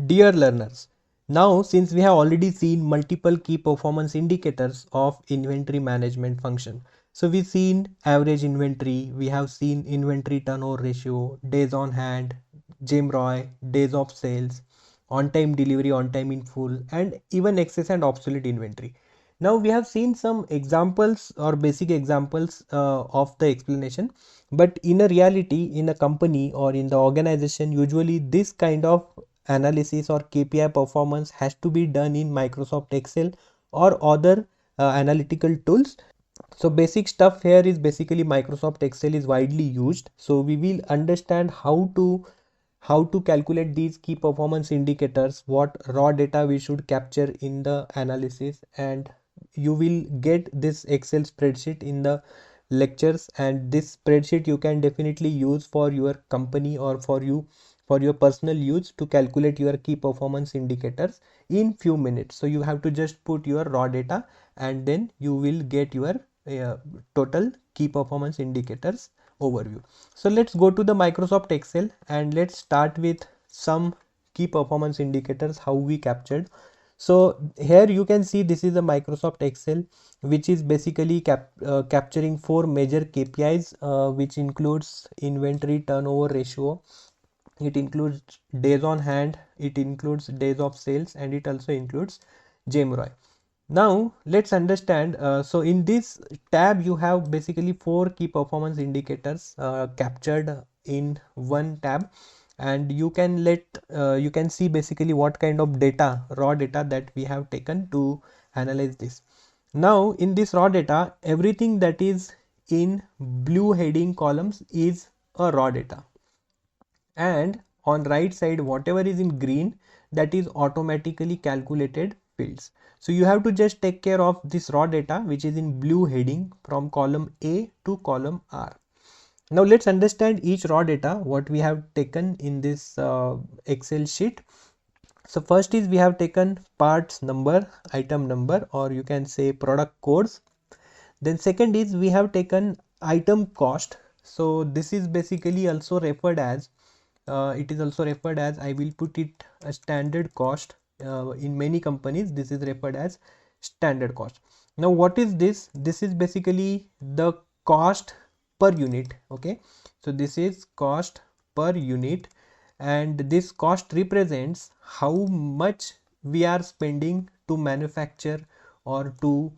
Dear learners, now since we have already seen multiple key performance indicators of inventory management function, so we've seen average inventory, we have seen inventory turnover ratio, days on hand, GMROI, days of sales, on time delivery, on time in full, and even excess and obsolete inventory. Now we have seen some examples or basic examples of the explanation, but in a reality, in a company or in the organization, usually this kind of analysis or KPI performance has to be done in Microsoft Excel or other analytical tools. So basic stuff here is basically Microsoft Excel is widely used. So we will understand how to calculate these key performance indicators, what raw data we should capture in the analysis, and you will get this Excel spreadsheet in the lectures, and this spreadsheet you can definitely use for your company or for your personal use to calculate your key performance indicators in few minutes. So you have to just put your raw data and then you will get your total key performance indicators overview. So let's go to the Microsoft Excel and let's start with some key performance indicators how we captured. So here you can see this is a Microsoft Excel which is basically capturing four major KPIs, which includes inventory turnover ratio, it includes days on hand, it includes days of sales, and it also includes GMROI. Now let's understand. So in this tab you have basically four key performance indicators captured in one tab, and you can see basically what kind of data, raw data, that we have taken to analyze this. Now in this raw data, everything that is in blue heading columns is a raw data, and on right side whatever is in green, that is automatically calculated fields. So you have to just take care of this raw data which is in blue heading from column A to column R. Now let's understand each raw data what we have taken in this Excel sheet. So first is we have taken parts number, item number, or you can say product codes. Then second is we have taken item cost. So this is basically also referred as it is also referred as, I will put it, a standard cost. In many companies this is referred as standard cost. Now what is this? This is basically the cost per unit. Okay, so this is cost per unit, and this cost represents how much we are spending to manufacture or to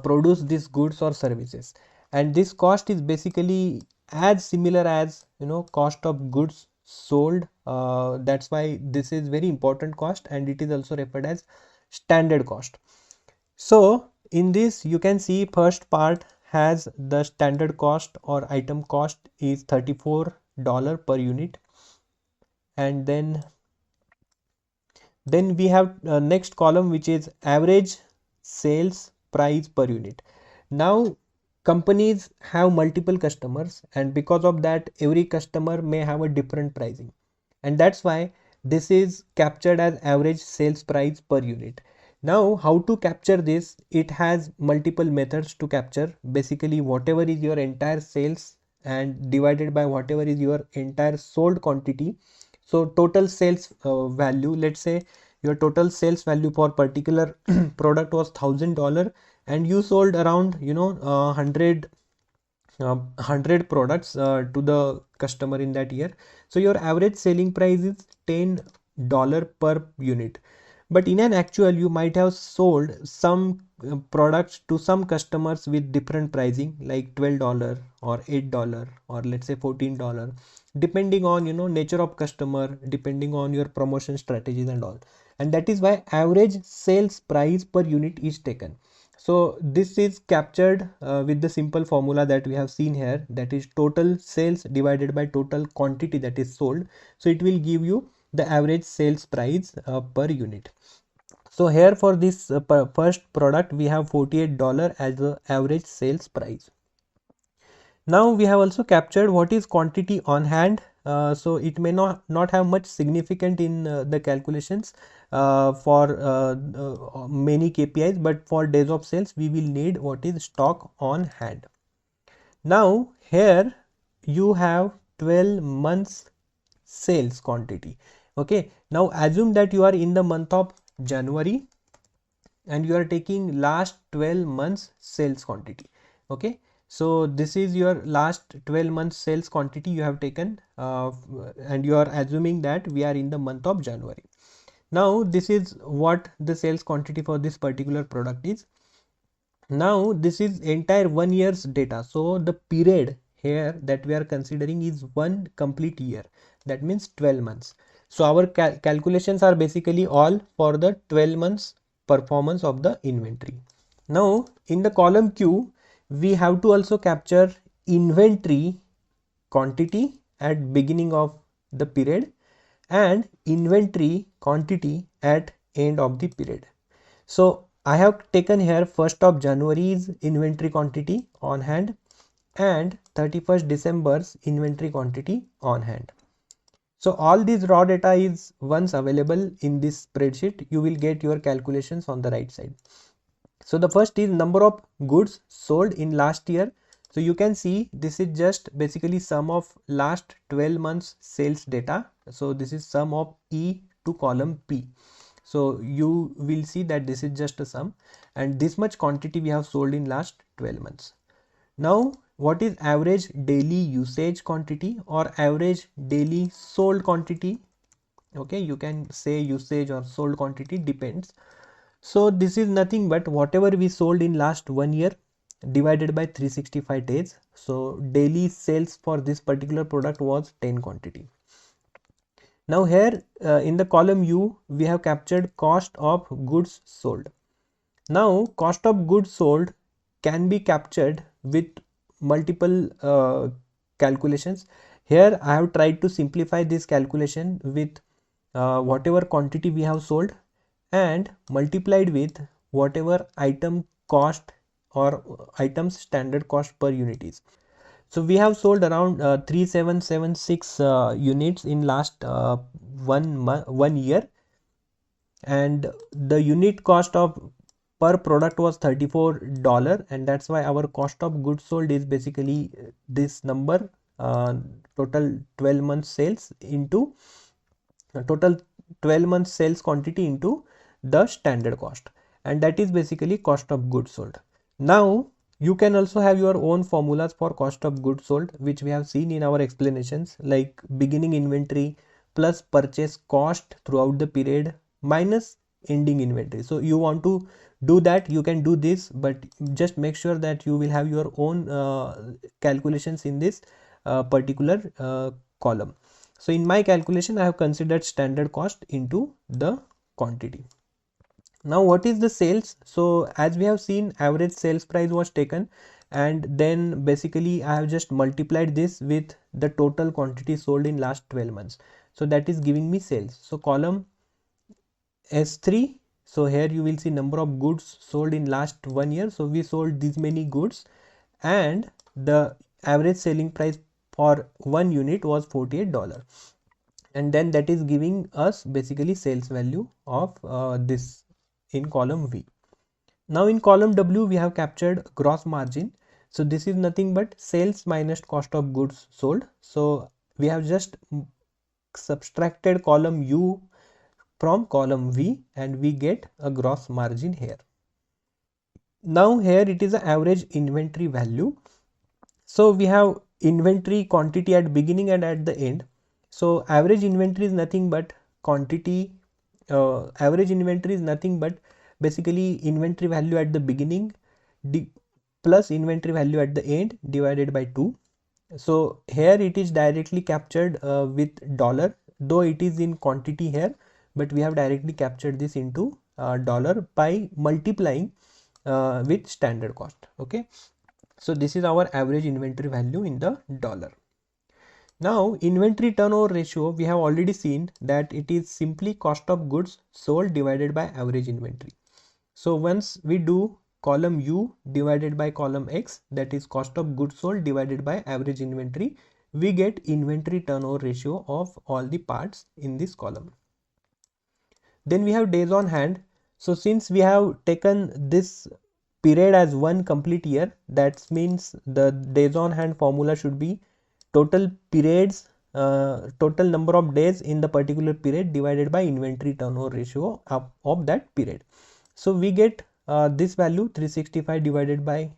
produce these goods or services. And this cost is basically as similar as, you know, cost of goods sold. That's why this is very important cost, and it is also referred as standard cost. So in this you can see first part has the standard cost or item cost is $34 per unit, and then we have next column which is average sales price per unit. Now companies have multiple customers, and because of that every customer may have a different pricing, and that's why this is captured as average sales price per unit. Now how to capture this? It has multiple methods to capture. Basically whatever is your entire sales and divided by whatever is your entire sold quantity. So total sales value, let's say your total sales value for particular product was $1,000, and you sold around, you know, 100 products to the customer in that year. So your average selling price is $10 per unit. But in an actual you might have sold some products to some customers with different pricing, like $12 or $8 or let's say $14, depending on, you know, nature of customer, depending on your promotion strategies and all. And that is why average sales price per unit is taken. So this is captured with the simple formula that we have seen here, that is total sales divided by total quantity that is sold. So it will give you the average sales price per unit. So here for this first product we have $48 as the average sales price. Now we have also captured what is quantity on hand. So it may not have much significant in the calculations for many KPIs, but for days of sales we will need what is stock on hand. Now here you have 12 months sales quantity, Okay, now assume that you are in the month of January and you are taking last 12 months sales quantity. Okay, so this is your last 12 months sales quantity you have taken, and you are assuming that we are in the month of January. Now this is what the sales quantity for this particular product is. Now this is entire 1 year's data, so the period here that we are considering is one complete year, that means 12 months. So our calculations are basically all for the 12 months performance of the inventory. Now in the column Q we have to also capture inventory quantity at beginning of the period and inventory quantity at end of the period. So I have taken here 1st of January's inventory quantity on hand and 31st December's inventory quantity on hand. So all these raw data is once available in this spreadsheet, you will get your calculations on the right side. So the first is number of goods sold in last year. So you can see this is just basically sum of last 12 months sales data. So this is sum of E to column P. So you will see that this is just a sum, and this much quantity we have sold in last 12 months. Now what is average daily usage quantity or average daily sold quantity? Okay, you can say usage or sold quantity, depends. So this is nothing but whatever we sold in last 1 year divided by 365 days. So daily sales for this particular product was 10 quantity. Now here in the column U we have captured cost of goods sold. Now cost of goods sold can be captured with multiple calculations. Here I have tried to simplify this calculation with whatever quantity we have sold and multiplied with whatever item cost or items standard cost per unit is. So we have sold around 3776 units in last 1 year, and the unit cost of per product was $34, and that's why our cost of goods sold is basically this number, total 12 months sales into total 12 months sales quantity into the standard cost, and that is basically cost of goods sold. Now you can also have your own formulas for cost of goods sold, which we have seen in our explanations, like beginning inventory plus purchase cost throughout the period minus ending inventory. So you want to do that, you can do this, but just make sure that you will have your own calculations in this particular column. So in my calculation I have considered standard cost into the quantity. Now what is the sales? So as we have seen, average sales price was taken, and then basically I have just multiplied this with the total quantity sold in last 12 months. So that is giving me sales. So column S3, so here you will see number of goods sold in last 1 year. So we sold these many goods, and the average selling price for one unit was $48, and then that is giving us basically sales value of this in column V. Now in column W we have captured gross margin. So this is nothing but sales minus cost of goods sold. So we have just subtracted column U from column V and we get a gross margin here. Now here it is an average inventory value. So we have inventory quantity at beginning and at the end. So average inventory is nothing but quantity, average inventory is nothing but basically inventory value at the beginning plus inventory value at the end divided by 2. So here it is directly captured with dollar, though it is in quantity here, but we have directly captured this into dollar by multiplying with standard cost. Okay, so this is our average inventory value in the dollar. Now inventory turnover ratio, we have already seen that it is simply cost of goods sold divided by average inventory. So once we do column U divided by column X, that is cost of goods sold divided by average inventory, we get inventory turnover ratio of all the parts in this column. Then we have days on hand. So since we have taken this period as one complete year, that means the days on hand formula should be total periods total number of days in the particular period divided by inventory turnover ratio of that period. So we get this value 365 divided by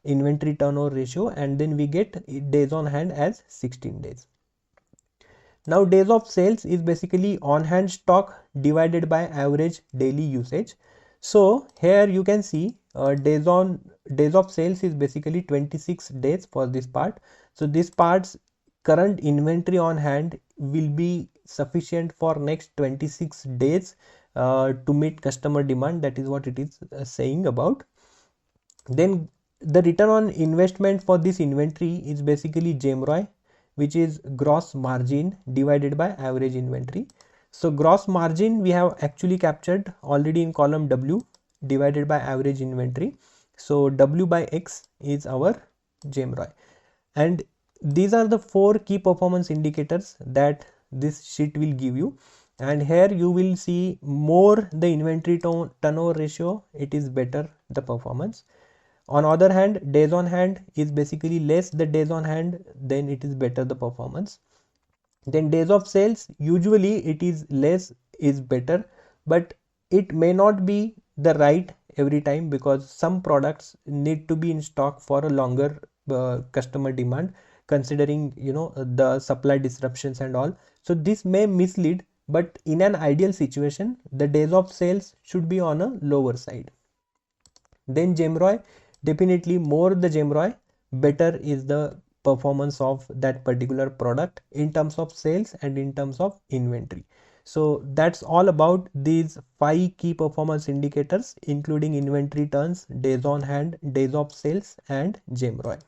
inventory turnover ratio, and then we get days on hand as 16 days. Now days of sales is basically on hand stock divided by average daily usage. So here you can see days of sales is basically 26 days for this part. So this part's current inventory on hand will be sufficient for next 26 days to meet customer demand. That is what it is saying about. Then the return on investment for this inventory is basically GMROI, which is gross margin divided by average inventory. So gross margin we have actually captured already in column W, divided by average inventory. So W by X is our GMROI. And these are the 4 key performance indicators that this sheet will give you. And here you will see more the inventory turnover ratio, it is better the performance. On other hand, days on hand is basically less the days on hand, then it is better the performance. Then days of sales, usually it is less is better, but it may not be the right every time, because some products need to be in stock for a longer customer demand, considering the supply disruptions and all. So this may mislead, but in an ideal situation the days of sales should be on a lower side. Then GMROI, definitely more the GMROI, better is the performance of that particular product in terms of sales and in terms of inventory. So that's all about these 5 key performance indicators, including inventory turns, days on hand, days of sales, and GMROI.